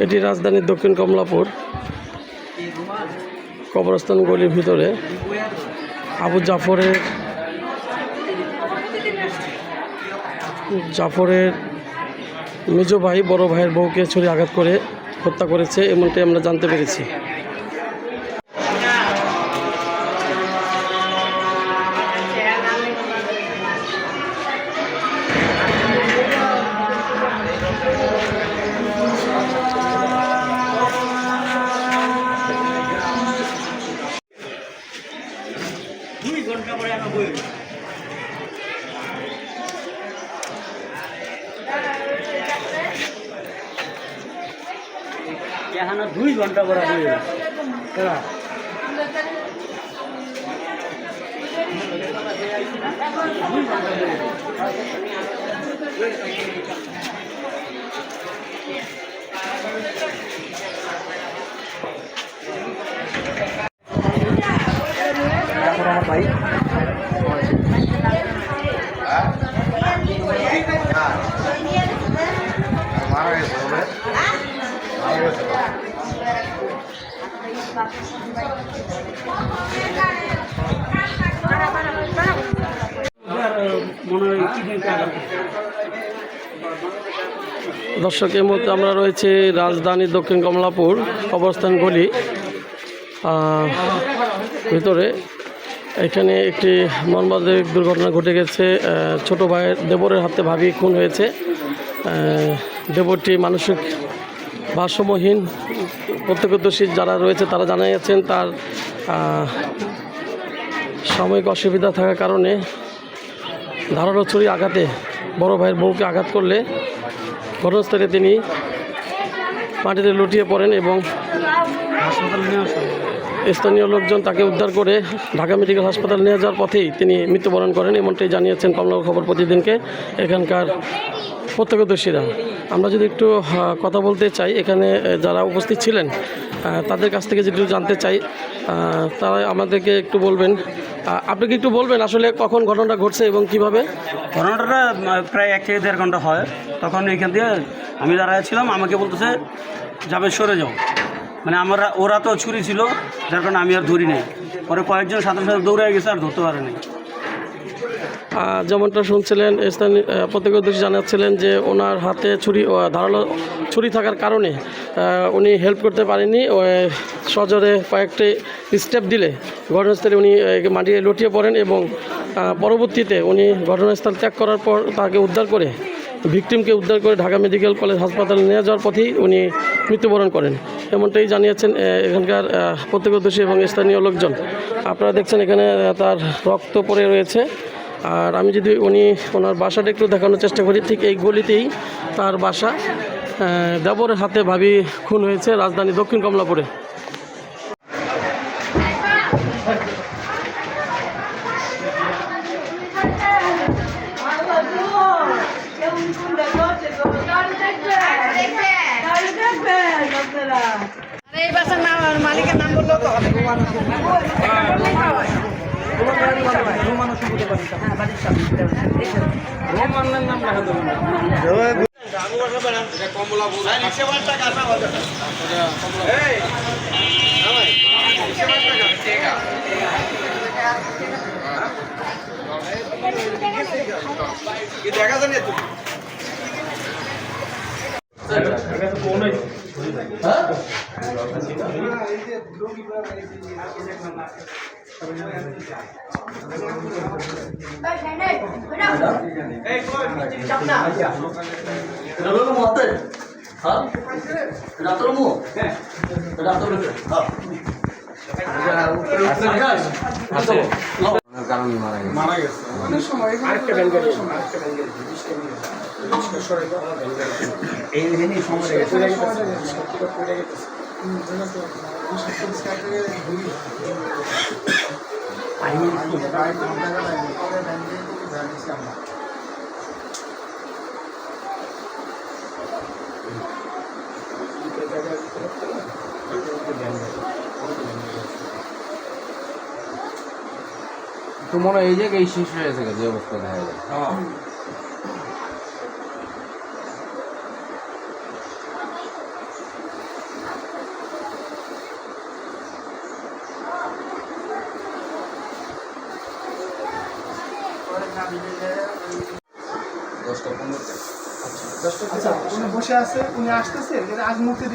এটি রাজধানীর দক্ষিণ কমলাপুর কবরস্থান গলির ভিতরে আবু জাফরের মেজ ভাই বড় ভাইয়ের বউকে ছুরি আঘাত করে হত্যা করেছে, এমনটাই আমরা জানতে পেরেছি। এখানে 2 ঘন্টা পরে বই আমার ভাই দর্শকের মধ্যে আমরা রয়েছে রাজধানীর দক্ষিণ কমলাপুর কবরস্থান গলি ভিতরে। এখানে একটি মর্মান্তিক দুর্ঘটনা ঘটে গেছে। ছোট ভাইয়ের দেবরের হাতে ভাবি খুন হয়েছে। দেবরটি মানসিক ভারসাম্যহীন। প্রত্যক্ষদর্শী যারা রয়েছে তারা জানিয়েছেন তার সাময়িক অসুবিধা থাকার কারণে ধারালো ছুরি আঘাতে বড় ভাইয়ের বউকে আঘাত করলে ঘটনাস্থলে তিনি মাটিতে লুটিয়ে পড়েন এবং স্থানীয় লোকজন তাকে উদ্ধার করে ঢাকা মেডিকেল হাসপাতাল নিয়ে যাওয়ার পথেই তিনি মৃত্যুবরণ করেন, এমনটাই জানিয়েছেন কমলাপুর খবর প্রতিদিনকে এখানকার প্রত্যক্ষদর্শীরা। আমরা যদি একটু কথা বলতে চাই, এখানে যারা উপস্থিত ছিলেন তাদের কাছ থেকে যদি জানতে চাই, তারা আমাদেরকে একটু বলবেন। আপনি কি একটু বলবেন আসলে কখন ঘটনাটা ঘটছে এবং কিভাবে? ঘটনাটা প্রায় 1 থেকে 1.5 ঘন্টা হয়। তখন এইখান দিয়ে আমি দাঁড়ায় ছিলাম, আমাকে বলতেছে যাবে সরে যাও, মানে ওরা তো ছুরি ছিল, যার কারণে আমি আর ধরি নাই। পরে কয়েকজন সাথে সাথে দৌড়ে গেছে, আর ধরতে পারেনি। যেমনটা শুনছিলেন, স্থানীয় প্রত্যক্ষদর্শী জানাচ্ছিলেন যে ওনার হাতে ধারালো ছুরি থাকার কারণে উনি হেল্প করতে পারেননি। সজোরে কয়েকটি স্টেপ দিলে ঘটনাস্থলে উনি মাটিতে লুটিয়ে পড়েন এবং পরবর্তীতে উনি ঘটনাস্থল ত্যাগ করার পর তাকে ভিকটিমকে উদ্ধার করে ঢাকা মেডিকেল কলেজ হাসপাতালে নিয়ে যাওয়ার পথেই উনি মৃত্যুবরণ করেন, এমনটাই জানিয়েছেন এখানকার প্রত্যক্ষদর্শী এবং স্থানীয় লোকজন। আপনারা দেখছেন এখানে তার রক্ত পড়ে রয়েছে। আর আমি যদি ওনার বাসাটা একটু দেখানোর চেষ্টা করি, ঠিক এই গলিতেই তার বাসা। দেবরের হাতে ভাবি খুন হয়েছে রাজধানী দক্ষিণ কমলাপুরে। মালিকের নাম বললো তো দেখা যাবে মারা গেছে অনেক সময় আরেকটা ব্যাংক এই সময় তো মনে হয় এই জায়গায় শেষ হয়ে গেছে, যে অবস্থা দেখা যায়। 10টা 15টা আচ্ছা উনি বসে আছে, উনি আসতেছে, আজ মুহূর্তে